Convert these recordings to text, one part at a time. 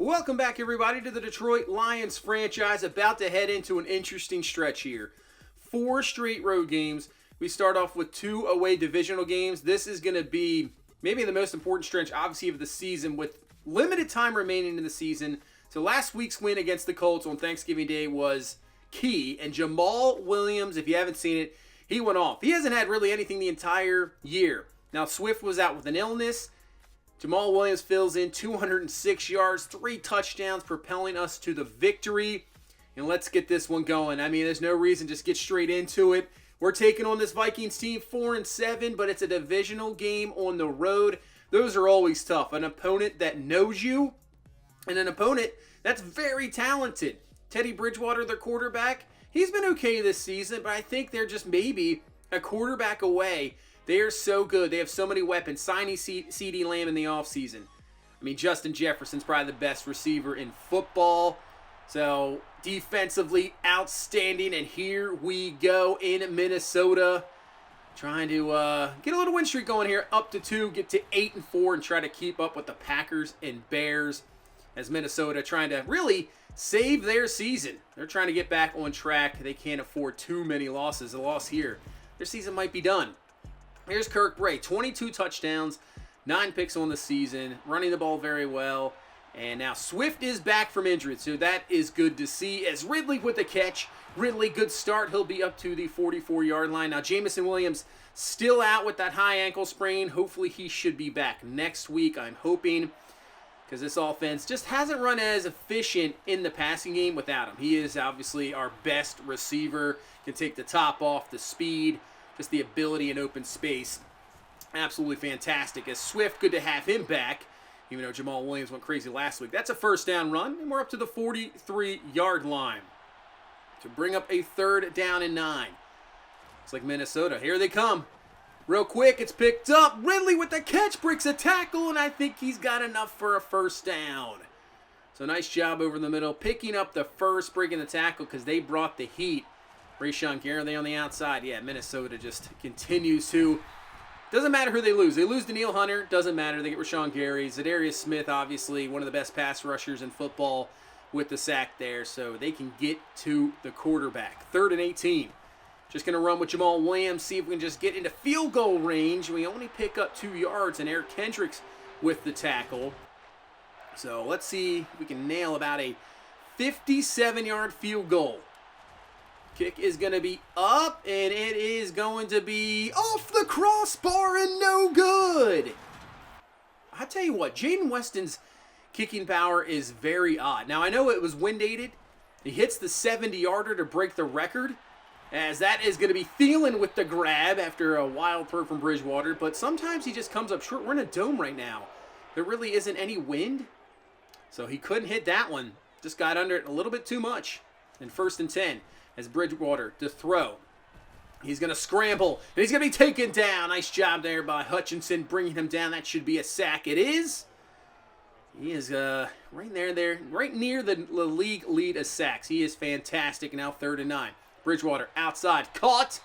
Welcome back, everybody, to the Detroit Lions franchise. About to head into an interesting stretch here. 4 straight road games. We start off with 2 away divisional games. This is going to be maybe the most important stretch, obviously, of the season with limited time remaining in the season. So last week's win against the Colts on Thanksgiving Day was key. And Jamal Williams, if you haven't seen it, he went off. He hasn't had really anything the entire year. Now, Swift was out with an illness. Jamal Williams fills in 206 yards, 3 touchdowns, propelling us to the victory. And let's get this one going. I mean, there's no reason, just get straight into it. We're taking on this Vikings team 4-7, but it's a divisional game on the road. Those are always tough. An opponent that knows you and an opponent that's very talented. Teddy Bridgewater, their quarterback, he's been okay this season, but I think they're just maybe a quarterback away. They are so good. They have so many weapons. Signing CeeDee Lamb in the offseason. I mean, Justin Jefferson's probably the best receiver in football. So, defensively outstanding. And here we go in Minnesota. Trying to get a little win streak going here. Up to 2, get to 8-4, and try to keep up with the Packers and Bears. As Minnesota trying to really save their season. They're trying to get back on track. They can't afford too many losses. A loss here, their season might be done. Here's Kirk Bray, 22 touchdowns, 9 picks on the season, running the ball very well. And now Swift is back from injury, so that is good to see. As Ridley with the catch, Ridley, good start. He'll be up to the 44-yard line. Now Jameson Williams still out with that high ankle sprain. Hopefully he should be back next week, I'm hoping, because this offense just hasn't run as efficient in the passing game without him. He is obviously our best receiver, can take the top off, the speed, just the ability in open space. Absolutely fantastic. As Swift, good to have him back, even though Jamal Williams went crazy last week. That's a first down run, and we're up to the 43-yard line to bring up a 3rd down and 9. Looks like Minnesota. Here they come. Real quick, it's picked up. Ridley with the catch, breaks a tackle, and I think he's got enough for a first down. So nice job over the middle, picking up the first, breaking the tackle because they brought the heat. Rashawn Gary, they on the outside. Yeah, Minnesota just continues to. Doesn't matter who they lose. They lose to Danielle Hunter. Doesn't matter. They get Rashawn Gary. Za'Darius Smith, obviously, one of the best pass rushers in football with the sack there. So they can get to the quarterback. 3rd and 18. Just going to run with Jamal Williams. See if we can just get into field goal range. We only pick up 2 yards. And Eric Kendricks with the tackle. So let's see if we can nail about a 57-yard field goal. Kick is going to be up, and it is going to be off the crossbar and no good. I tell you what, Jaden Weston's kicking power is very odd. Now, I know it was wind-aided. He hits the 70-yarder to break the record, as that is going to be Thielen with the grab after a wild throw from Bridgewater, but sometimes he just comes up short. We're in a dome right now. There really isn't any wind, so he couldn't hit that one. Just got under it a little bit too much. And 1st and 10. As Bridgewater to throw. He's going to scramble, and he's going to be taken down. Nice job there by Hutchinson, bringing him down. That should be a sack. It is. He is right there, right near the league lead of sacks. He is fantastic. Now 3rd and 9. Bridgewater outside, caught.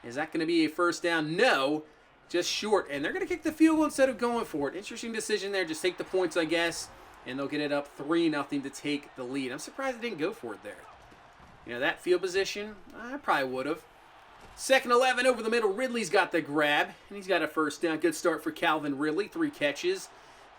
Is that going to be a first down? No, just short. And they're going to kick the field goal instead of going for it. Interesting decision there. Just take the points, I guess, and they'll get it up 3-0 to take the lead. I'm surprised they didn't go for it there. You know, that field position, I probably would have. 2nd and 11 over the middle. Ridley's got the grab, and he's got a first down. Good start for Calvin Ridley. 3 catches.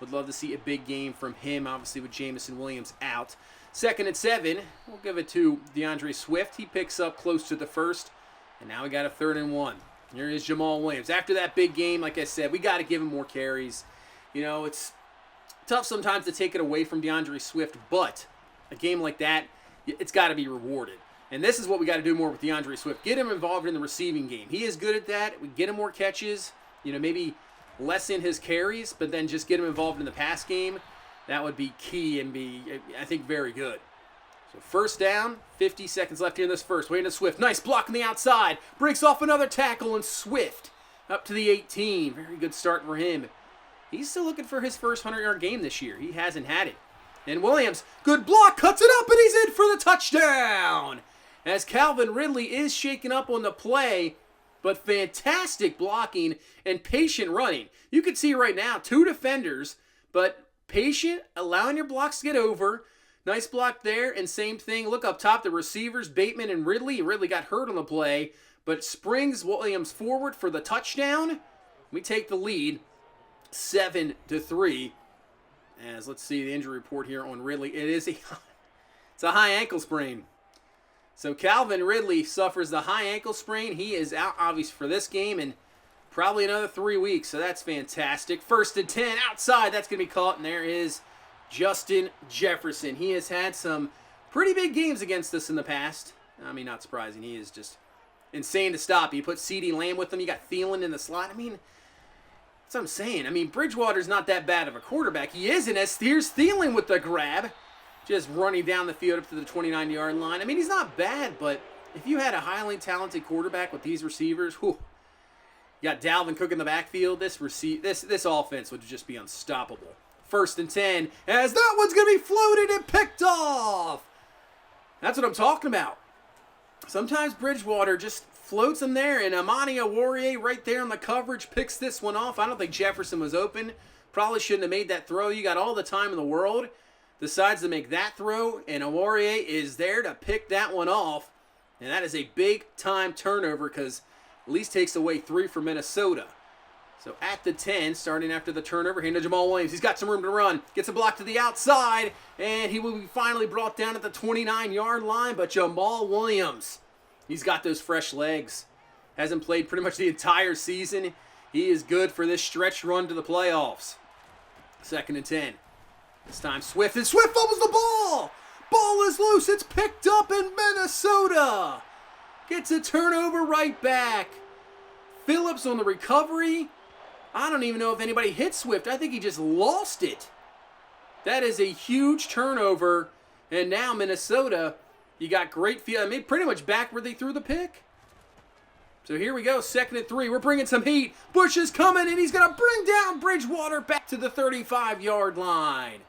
Would love to see a big game from him, obviously, with Jameson Williams out. 2nd and 7. We'll give it to DeAndre Swift. He picks up close to the first, and now we got a 3rd and 1. Here is Jamal Williams. After that big game, like I said, we got to give him more carries. You know, it's tough sometimes to take it away from DeAndre Swift, but a game like that, it's got to be rewarded. And this is what we got to do more with DeAndre Swift. Get him involved in the receiving game. He is good at that. We get him more catches. You know, maybe lessen his carries, but then just get him involved in the pass game. That would be key and be, I think, very good. So 1st down, 50 seconds left here in this first. Waiting to Swift. Nice block on the outside. Breaks off another tackle, and Swift up to the 18. Very good start for him. He's still looking for his first 100-yard game this year. He hasn't had it. And Williams, good block, cuts it up, and he's in for the touchdown. As Calvin Ridley is shaken up on the play, but fantastic blocking and patient running. You can see right now 2 defenders, but patient, allowing your blocks to get over. Nice block there, and same thing. Look up top, the receivers, Bateman and Ridley. Ridley got hurt on the play, but springs Williams forward for the touchdown. We take the lead, 7-3. As let's see the injury report here on Ridley. It's a high ankle sprain. So Calvin Ridley suffers the high ankle sprain. He is out, obviously, for this game and probably another 3 weeks. So that's fantastic. 1st and 10 outside. That's going to be caught. And there is Justin Jefferson. He has had some pretty big games against us in the past. I mean, not surprising. He is just insane to stop. You put CeeDee Lamb with him. You got Thielen in the slot. I mean, that's what I'm saying. I mean, Bridgewater's not that bad of a quarterback. He isn't. As here's Thielen with the grab. Just running down the field up to the 29-yard line. I mean, he's not bad, but if you had a highly talented quarterback with these receivers, whew, you got Dalvin Cook in the backfield, this offense would just be unstoppable. 1st and 10, as that one's going to be floated and picked off. That's what I'm talking about. Sometimes Bridgewater just floats him there, and Amani Oruwariye right there on the coverage picks this one off. I don't think Jefferson was open. Probably shouldn't have made that throw. You got all the time in the world. Decides to make that throw, and Oruwariye is there to pick that one off. And that is a big-time turnover because at least takes away 3 for Minnesota. So at the 10, starting after the turnover, hand to Jamal Williams. He's got some room to run. Gets a block to the outside, and he will be finally brought down at the 29-yard line. But Jamal Williams, he's got those fresh legs. Hasn't played pretty much the entire season. He is good for this stretch run to the playoffs. 2nd and 10. This time Swift, and Swift fumbles the ball! Ball is loose, it's picked up in Minnesota! Gets a turnover right back. Phillips on the recovery. I don't even know if anybody hit Swift. I think he just lost it. That is a huge turnover. And now Minnesota, you got great field. I mean, pretty much back where they threw the pick. So here we go, 2nd and 3. We're bringing some heat. Bush is coming, and he's going to bring down Bridgewater back to the 35-yard line.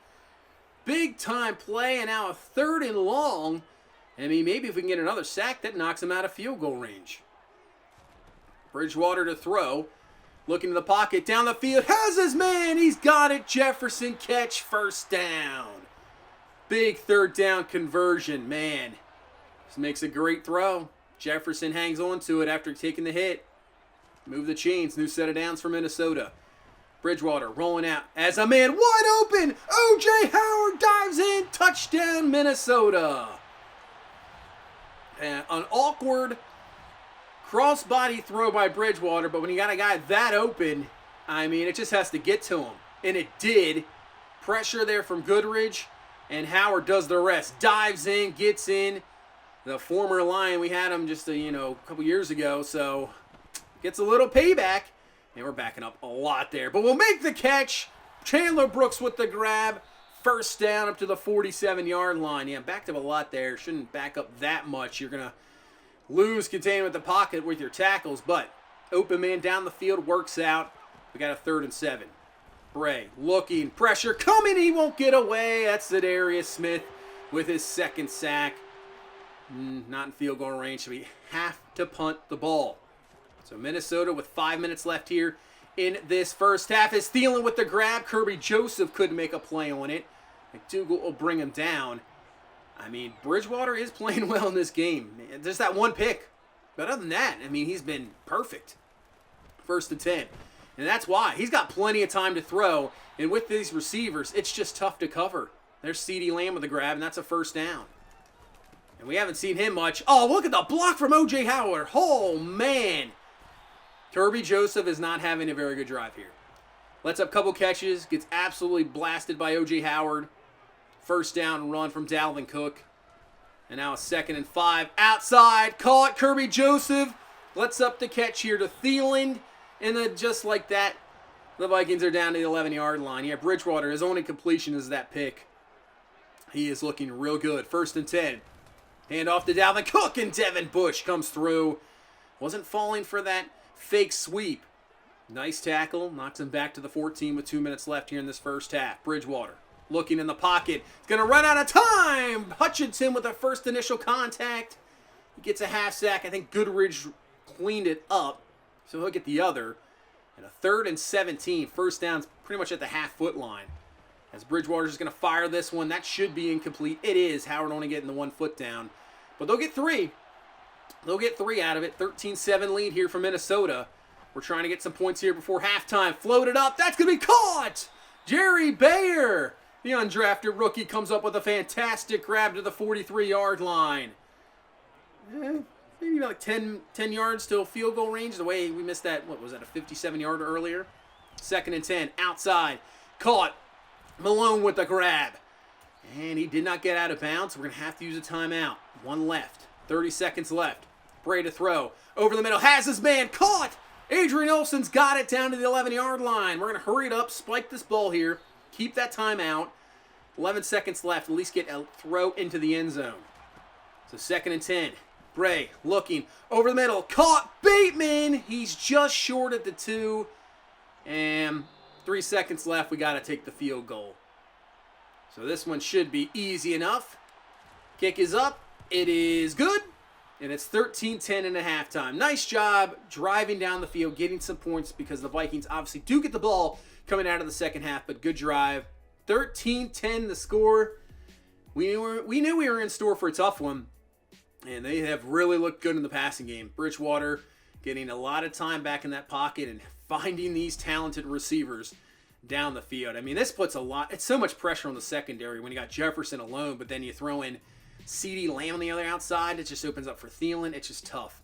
Big time play, and now a 3rd and long. I mean, maybe if we can get another sack, that knocks him out of field goal range. Bridgewater to throw. Looking to the pocket, down the field. Has his man. He's got it. Jefferson catch, 1st down. Big 3rd down conversion. Man, this makes a great throw. Jefferson hangs on to it after taking the hit. Move the chains. New set of downs for Minnesota. Bridgewater rolling out as a man wide open. O.J. Howard dives in. Touchdown, Minnesota. And an awkward cross-body throw by Bridgewater, but when you got a guy that open, I mean, it just has to get to him. And it did. Pressure there from Goodrich, and Howard does the rest. Dives in, gets in. The former Lion, we had him just a couple years ago, so gets a little payback. And we're backing up a lot there. But we'll make the catch. Chandler Brooks with the grab. 1st down up to the 47-yard line. Yeah, backed up a lot there. Shouldn't back up that much. You're going to lose containment of the pocket with your tackles. But open man down the field works out. We got a 3rd and 7. Bray looking. Pressure coming. He won't get away. That's Zadarius Smith with his 2nd sack. Not in field goal range. So we have to punt the ball. So Minnesota with 5 minutes left here in this first half. Is Thielen with the grab. Kirby Joseph couldn't make a play on it. McDougal will bring him down. I mean, Bridgewater is playing well in this game. Just that one pick. But other than that, I mean, he's been perfect. 1st and 10. And that's why. He's got plenty of time to throw. And with these receivers, it's just tough to cover. There's CeeDee Lamb with the grab, and that's a 1st down. And we haven't seen him much. Oh, look at the block from O.J. Howard. Oh, man. Kirby Joseph is not having a very good drive here. Lets up a couple catches. Gets absolutely blasted by O.J. Howard. 1st down run from Dalvin Cook. And now a 2nd and 5. Outside. Caught. Kirby Joseph lets up the catch here to Thielen. And then just like that, the Vikings are down to the 11-yard line. Yeah, Bridgewater, his only completion is that pick. He is looking real good. 1st and 10. Hand off to Dalvin Cook, and Devin Bush comes through. Wasn't falling for that fake sweep. Nice tackle. Knocks him back to the 14 with 2 minutes left here in this first half. Bridgewater looking in the pocket. He's going to run out of time. Hutchinson with the first initial contact. He gets a half sack. I think Goodrich cleaned it up, so he'll get the other. And a 3rd and 17. 1st down's pretty much at the half-foot line. As Bridgewater's just going to fire this one. That should be incomplete. It is. Howard only getting the 1 foot down. But they'll get 3. They'll get 3 out of it. 13-7 lead here for Minnesota. We're trying to get some points here before halftime. Floated up. That's going to be caught. Jerry Bayer, the undrafted rookie, comes up with a fantastic grab to the 43-yard line. Maybe like 10 yards to field goal range. The way we missed that, what was that, a 57-yarder earlier? 2nd and 10, outside. Caught. Malone with the grab. And he did not get out of bounds. We're going to have to use a timeout. 1 left. 30 seconds left. Bray to throw. Over the middle. Has his man. Caught. Adrian Olson's got it down to the 11-yard line. We're going to hurry it up. Spike this ball here. Keep that timeout. 11 seconds left. At least get a throw into the end zone. So 2nd and 10. Bray looking. Over the middle. Caught. Bateman. He's just short at the 2. And 3 seconds left. We got to take the field goal. So this one should be easy enough. Kick is up. It is good. And it's 13-10 in the halftime. Nice job driving down the field, getting some points because the Vikings obviously do get the ball coming out of the second half, but good drive. 13-10 the score. We knew we were in store for a tough one, and they have really looked good in the passing game. Bridgewater getting a lot of time back in that pocket and finding these talented receivers down the field. I mean, this puts it's so much pressure on the secondary when you got Jefferson alone, but then you throw in CeeDee Lamb on the other outside. It just opens up for Thielen. It's just tough.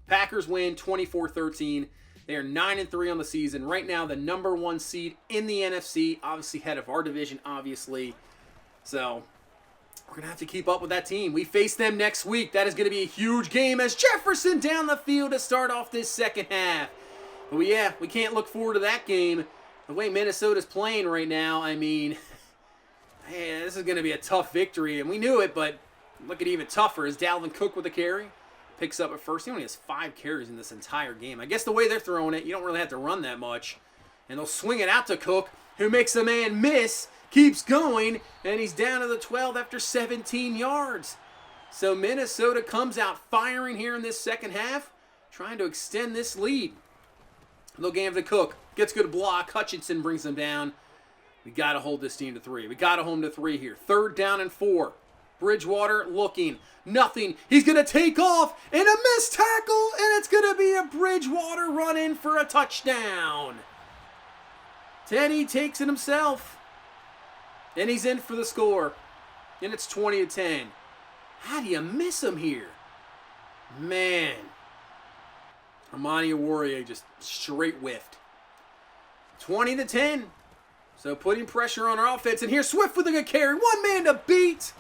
Packers win 24-13. They are 9-3 on the season. Right now, the number 1 seed in the NFC, obviously head of our division, obviously. So we're going to have to keep up with that team. We face them next week. That is going to be a huge game as Jefferson down the field to start off this second half. But we can't look forward to that game. The way Minnesota's playing right now, I mean, hey, this is going to be a tough victory. And we knew it, but look at even tougher is Dalvin Cook with a carry. Picks up at first. He only has 5 carries in this entire game. I guess the way they're throwing it, you don't really have to run that much. And they'll swing it out to Cook, who makes a man miss, keeps going, and he's down to the 12 after 17 yards. So Minnesota comes out firing here in this second half, trying to extend this lead. Little game to Cook. Gets good block. Hutchinson brings him down. We got to hold this team to 3. We got to hold them to 3 here. 3rd down and 4. Bridgewater looking. Nothing. He's going to take off. And a missed tackle. And it's going to be a Bridgewater run in for a touchdown. Teddy takes it himself. And he's in for the score. And it's 20-10. How do you miss him here? Man. Amani Oruwariye just straight whiffed. 20-10. So putting pressure on our offense. And here's Swift with a good carry. 1 man to beat.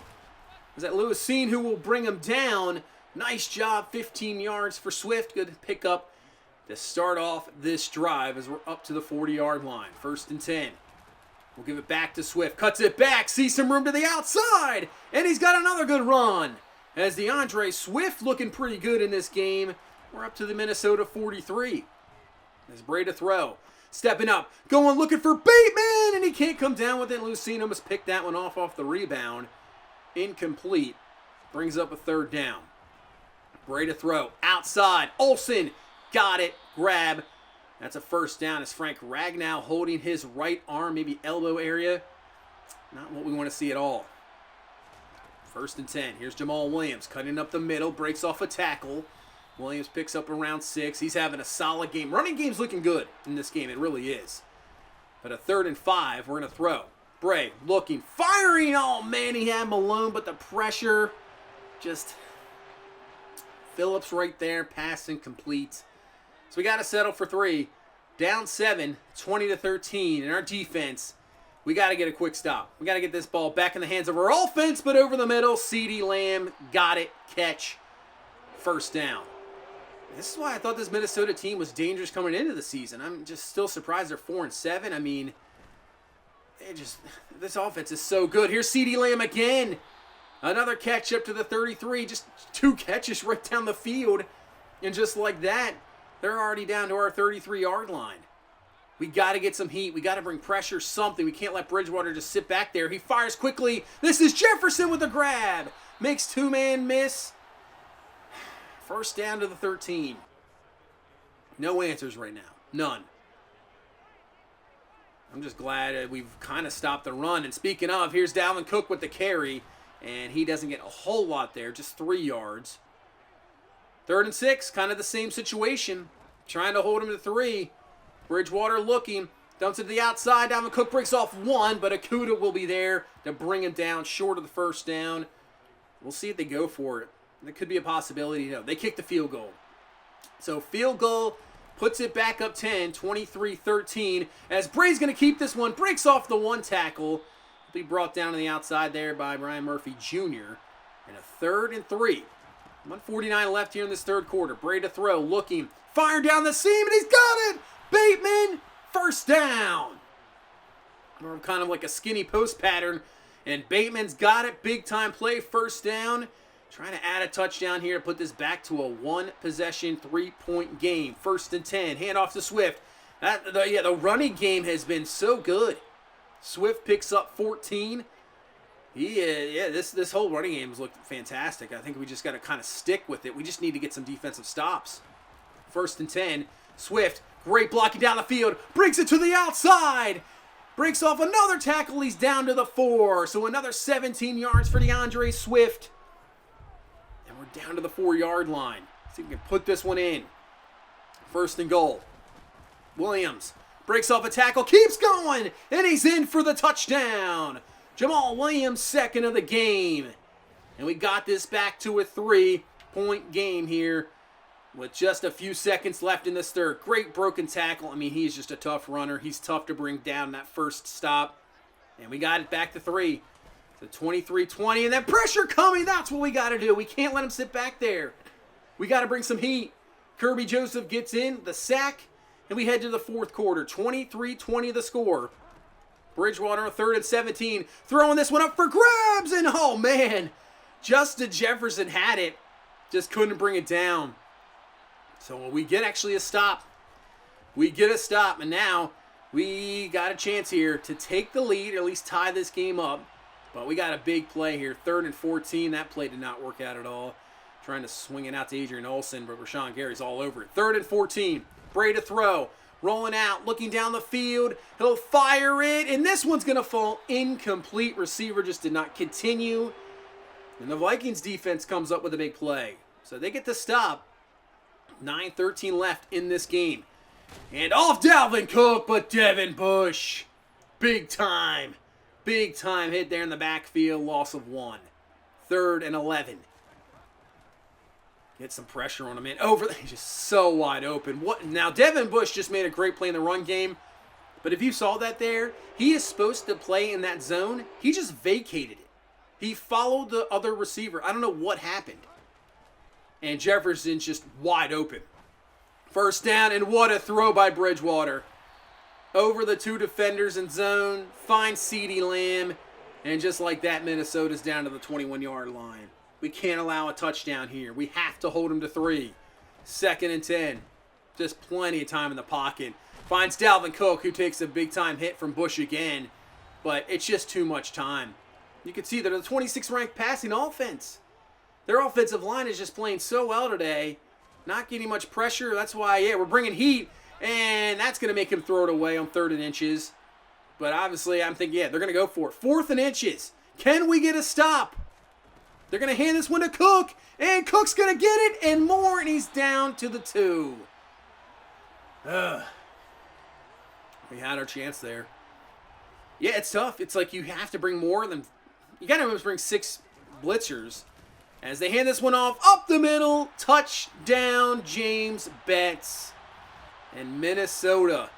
Is that Lewis Seen who will bring him down. Nice job. 15 yards for Swift. Good pickup to start off this drive as we're up to the 40-yard line. 1st and 10. We'll give it back to Swift. Cuts it back. Sees some room to the outside. And he's got another good run. As DeAndre Swift looking pretty good in this game. We're up to the Minnesota 43. As Bray to throw. Stepping up. Going looking for Bateman. And he can't come down with it. Lucino must pick that one off the rebound. Incomplete. Brings up a 3rd down. Bray to throw. Outside. Olsen. Got it. Grab. That's a 1st down as Frank Ragnow holding his right arm, maybe elbow area. Not what we want to see at all. 1st and 10. Here's Jamal Williams cutting up the middle. Breaks off a tackle. Williams picks up around 6. He's having a solid game. Running game's looking good in this game. It really is. But a 3rd and 5. We're going to throw. Bray looking. Firing. Oh, man. He had Malone, but the pressure just... Phillips right there. Passing complete. So we got to settle for 3. Down 7. 20-13. And our defense, we got to get a quick stop. We got to get this ball back in the hands of our offense, but over the middle. CeeDee Lamb got it. Catch. 1st down. This is why I thought this Minnesota team was dangerous coming into the season. I'm just still surprised they're 4-7. I mean, this offense is so good. Here's CeeDee Lamb again. Another catch up to the 33. Just 2 catches right down the field. And just like that, they're already down to our 33-yard line. We got to get some heat. We got to bring pressure, something. We can't let Bridgewater just sit back there. He fires quickly. This is Jefferson with a grab. Makes 2-man miss. 1st down to the 13. No answers right now. None. I'm just glad we've kind of stopped the run. And speaking of, here's Dalvin Cook with the carry. And he doesn't get a whole lot there, just 3 yards. 3rd and 6, kind of the same situation. Trying to hold him to 3. Bridgewater looking. Dumps it to the outside. Dalvin Cook breaks off 1, but Okudah will be there to bring him down short of the first down. We'll see if they go for it. That could be a possibility. No, they kick the field goal. So field goal puts it back up 10, 23-13. As Bray's going to keep this one. Breaks off the 1 tackle. Be brought down to the outside there by Brian Murphy Jr. And a 3rd and 3. 1:49 left here in this 3rd quarter. Bray to throw, looking, firing down the seam, and he's got it! Bateman, 1st down. Or kind of like a skinny post pattern. And Bateman's got it. Big time play, 1st down. Trying to add a touchdown here to put this back to a 1-possession, 3-point game. 1st and 10. Handoff to Swift. The running game has been so good. Swift picks up 14. This whole running game has looked fantastic. I think we just got to kind of stick with it. We just need to get some defensive stops. 1st and 10. Swift, great blocking down the field. Brings it to the outside. Breaks off another tackle. He's down to the 4. So another 17 yards for DeAndre Swift. And we're down to the 4-yard line. See if we can put this one in. 1st and goal. Williams breaks off a tackle, keeps going, and he's in for the touchdown. Jamal Williams, 2nd of the game. And we got this back to a 3-point game here with just a few seconds left in this 3rd. Great broken tackle. I mean, he's just a tough runner. He's tough to bring down that first stop. And we got it back to 3. So 23-20, and that pressure coming, that's what we got to do. We can't let him sit back there. We got to bring some heat. Kirby Joseph gets in, the sack. And we head to the 4th quarter. 23-20 the score. Bridgewater on 3rd and 17. Throwing this one up for grabs. And oh man. Justin Jefferson had it. Just couldn't bring it down. So we get actually a stop. We get a stop. And now we got a chance here to take the lead. Or at least tie this game up. But we got a big play here. 3rd and 14. That play did not work out at all. Trying to swing it out to Adrian Olsen. But Rashawn Gary's all over it. 3rd and 14. Bray to throw, rolling out, looking down the field. He'll fire it, and this one's going to fall incomplete. Receiver just did not continue. And the Vikings defense comes up with a big play. So they get the stop. 9:13 left in this game. And off Dalvin Cook, but Devin Bush. Big time hit there in the backfield. Loss of 1. 3rd and 11. Get some pressure on him, man. He's just so wide open. Now, Devin Bush just made a great play in the run game. But if you saw that there, he is supposed to play in that zone. He just vacated it. He followed the other receiver. I don't know what happened. And Jefferson's just wide open. 1st down, and what a throw by Bridgewater. Over the 2 defenders in zone. Finds CeeDee Lamb. And just like that, Minnesota's down to the 21-yard line. We can't allow a touchdown here. We have to hold him to 3. 2nd and 10. Just plenty of time in the pocket. Finds Dalvin Cook, who takes a big-time hit from Bush again. But it's just too much time. You can see they're the 26th ranked passing offense. Their offensive line is just playing so well today. Not getting much pressure. That's why, we're bringing heat. And that's going to make him throw it away on 3rd and inches. But obviously, I'm thinking, they're going to go for it. 4th and inches. Can we get a stop? They're going to hand this one to Cook, and Cook's going to get it, and more, and he's down to the 2. We had our chance there. Yeah, it's tough. It's like you have to bring more than... You got to almost bring 6 blitzers. As they hand this one off, up the middle, touchdown, James Betts. And Minnesota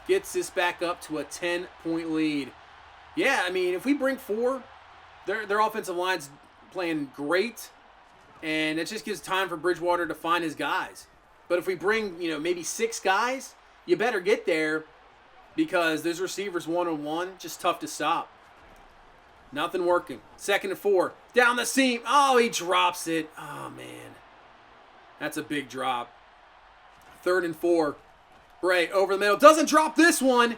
gets this back up to a 10-point lead. Yeah, I mean, if we bring 4, their offensive line's playing great, and it just gives time for Bridgewater to find his guys. But if we bring, maybe 6 guys, you better get there because those receivers one-on-one, just tough to stop. Nothing working. 2nd and 4. Down the seam. Oh, he drops it. Oh, man. That's a big drop. 3rd and 4. Bray over the middle. Doesn't drop this one.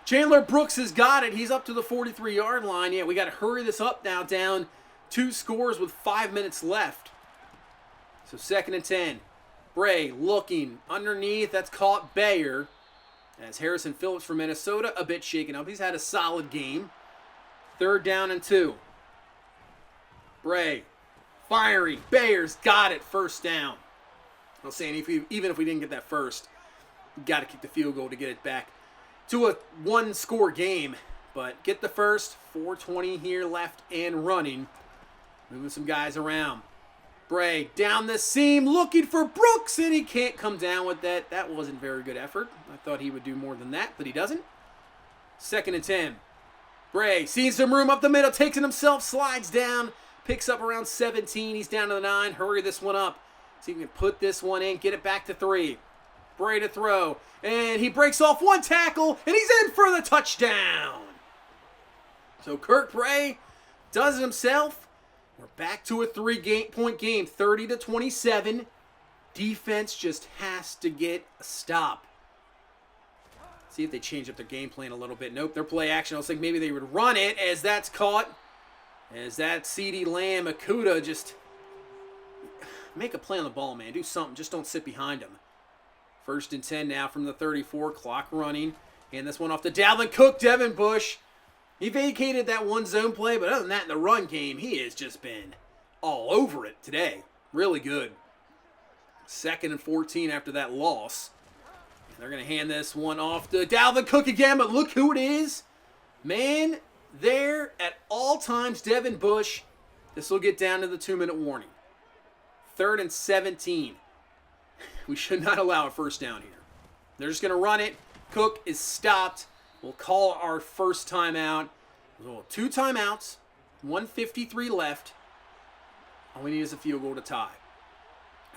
Chandler Brooks has got it. He's up to the 43-yard line. Yeah, we got to hurry this up now, down 2 scores with 5 minutes left. So 2nd and 10. Bray looking underneath. That's caught Bayer. As Harrison Phillips from Minnesota, a bit shaken up. He's had a solid game. 3rd down and 2. Bray, firing. Bears got it. 1st down. I was saying, even if we didn't get that first, you got to kick the field goal to get it back to a 1-score game. But get the first. 4:20 here left and running. Moving some guys around. Bray down the seam looking for Brooks, and he can't come down with that. That wasn't very good effort. I thought he would do more than that, but he doesn't. 2nd and 10. Bray sees some room up the middle, takes it himself, slides down, picks up around 17. He's down to the 9. Hurry this one up. See if he can put this one in, get it back to 3. Bray to throw, and he breaks off 1 tackle, and he's in for the touchdown. So Kirk Bray does it himself. We're back to a 3-point game, 30-27. Defense just has to get a stop. See if they change up their game plan a little bit. Nope, their play action. I was thinking maybe they would run it as that's caught. As that CeeDee Lamb, Akuda, just make a play on the ball, man. Do something. Just don't sit behind him. 1st and 10 now from the 34. Clock running. And this one off to Dalvin Cook, Devin Bush. He vacated that 1 zone play, but other than that, in the run game, he has just been all over it today. Really good. 2nd and 14 after that loss. And they're going to hand this one off to Dalvin Cook again, but look who it is. Man, there at all times, Devin Bush. This will get down to the 2-minute warning. 3rd and 17. We should not allow a 1st down here. They're just going to run it. Cook is stopped. We'll call our first timeout. 2 timeouts, 1:53 left. All we need is a field goal to tie.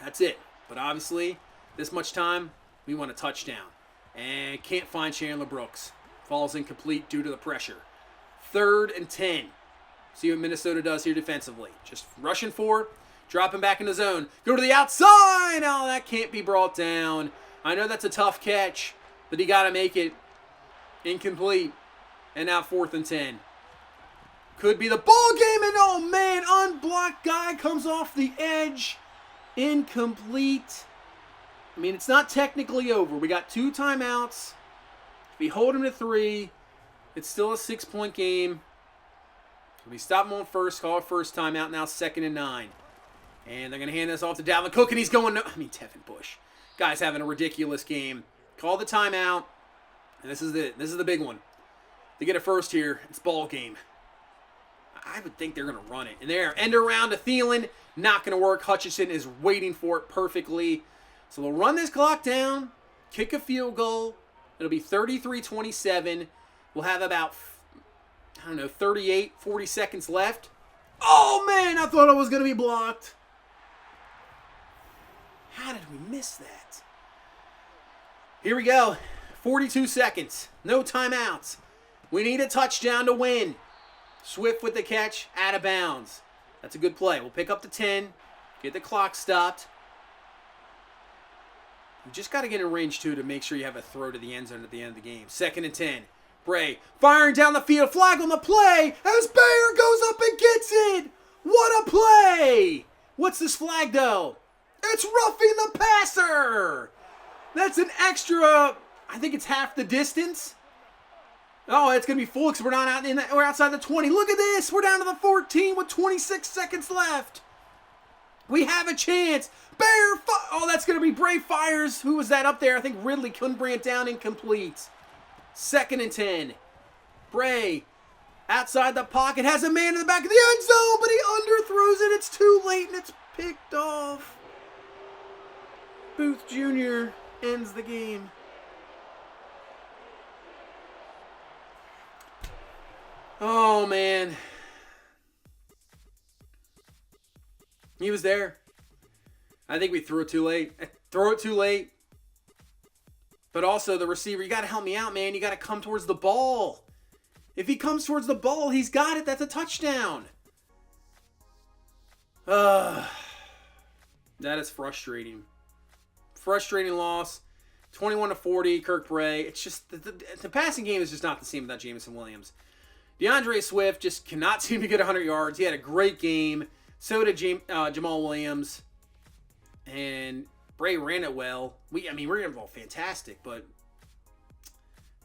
That's it. But obviously, this much time, we want a touchdown. And can't find Chandler Brooks. Falls incomplete due to the pressure. 3rd and 10. See what Minnesota does here defensively. Just rushing for, dropping back in the zone. Go to the outside. Oh, that can't be brought down. I know that's a tough catch, but he got to make it. Incomplete. And now 4th and 10. Could be the ball game, and oh man, unblocked guy comes off the edge. Incomplete. I mean, it's not technically over. We got 2 timeouts. If we hold him to 3, it's still a 6-point game. We stop him on first, call it first timeout, now 2nd and 9. And they're going to hand this off to Dalvin Cook, and he's going, Devin Bush. Guy's having a ridiculous game. Call the timeout. And this is the big one. They get a first here. It's ball game. I would think they're going to run it. And there, end around to Thielen. Not going to work. Hutchinson is waiting for it perfectly. So they'll run this clock down, kick a field goal. It'll be 33-27. We'll have about, 40 seconds left. Oh, man, I thought it was going to be blocked. How did we miss that? Here we go. 42 seconds. No timeouts. We need a touchdown to win. Swift with the catch. Out of bounds. That's a good play. We'll pick up to 10. Get the clock stopped. You just got to get in range, too, to make sure you have a throw to the end zone at the end of the game. 2nd and 10. Bray firing down the field. Flag on the play as Bayer goes up and gets it. What a play. What's this flag, though? It's roughing the passer. That's an extra... I think it's half the distance. Oh, it's going to be full because we're outside the 20. Look at this. We're down to the 14 with 26 seconds left. We have a chance. Oh, that's going to be Bray fires. Who was that up there? I think Ridley couldn't bring it down. Incomplete. 2nd and 10. Bray outside the pocket. Has a man in the back of the end zone, but he underthrows it. It's too late, and it's picked off. Booth Jr. ends the game. Oh, man. He was there. I think we threw it too late. But also the receiver, you got to help me out, man. You got to come towards the ball. If he comes towards the ball, he's got it. That's a touchdown. That is frustrating. Frustrating loss. 21-40, Kirk Bray. It's just, the passing game is just not the same without Jameson Williams. DeAndre Swift just cannot seem to get 100 yards. He had a great game. So did Jamal Williams. And Bray ran it well. We're going to ball fantastic, but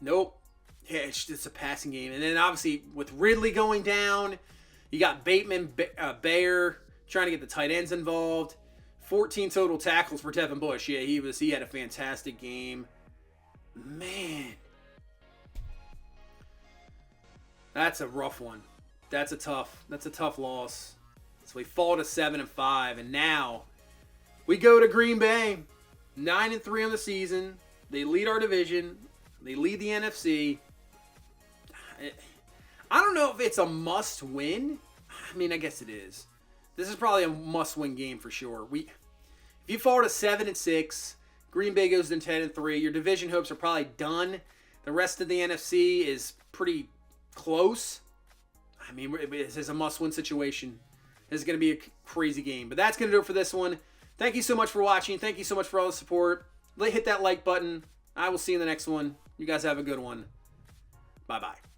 Nope. Yeah, it's a passing game. And then obviously with Ridley going down, you got Bateman, Bayer trying to get the tight ends involved. 14 total tackles for Devin Bush. Yeah, he had a fantastic game. Man. That's a rough one. That's a tough loss. So we fall to 7-5, and now we go to Green Bay, 9-3 on the season. They lead our division. They lead the NFC. I don't know if it's a must-win. I mean, I guess it is. This is probably a must-win game for sure. If you fall to 7-6, Green Bay goes to 10-3. Your division hopes are probably done. The rest of the NFC is pretty close. I mean, this is a must-win situation. This is going to be a crazy game. But that's going to do it for this one. Thank you so much for watching. Thank you so much for all the support. Hit that like button. I will see you in the next one. You guys have a good one. Bye-bye.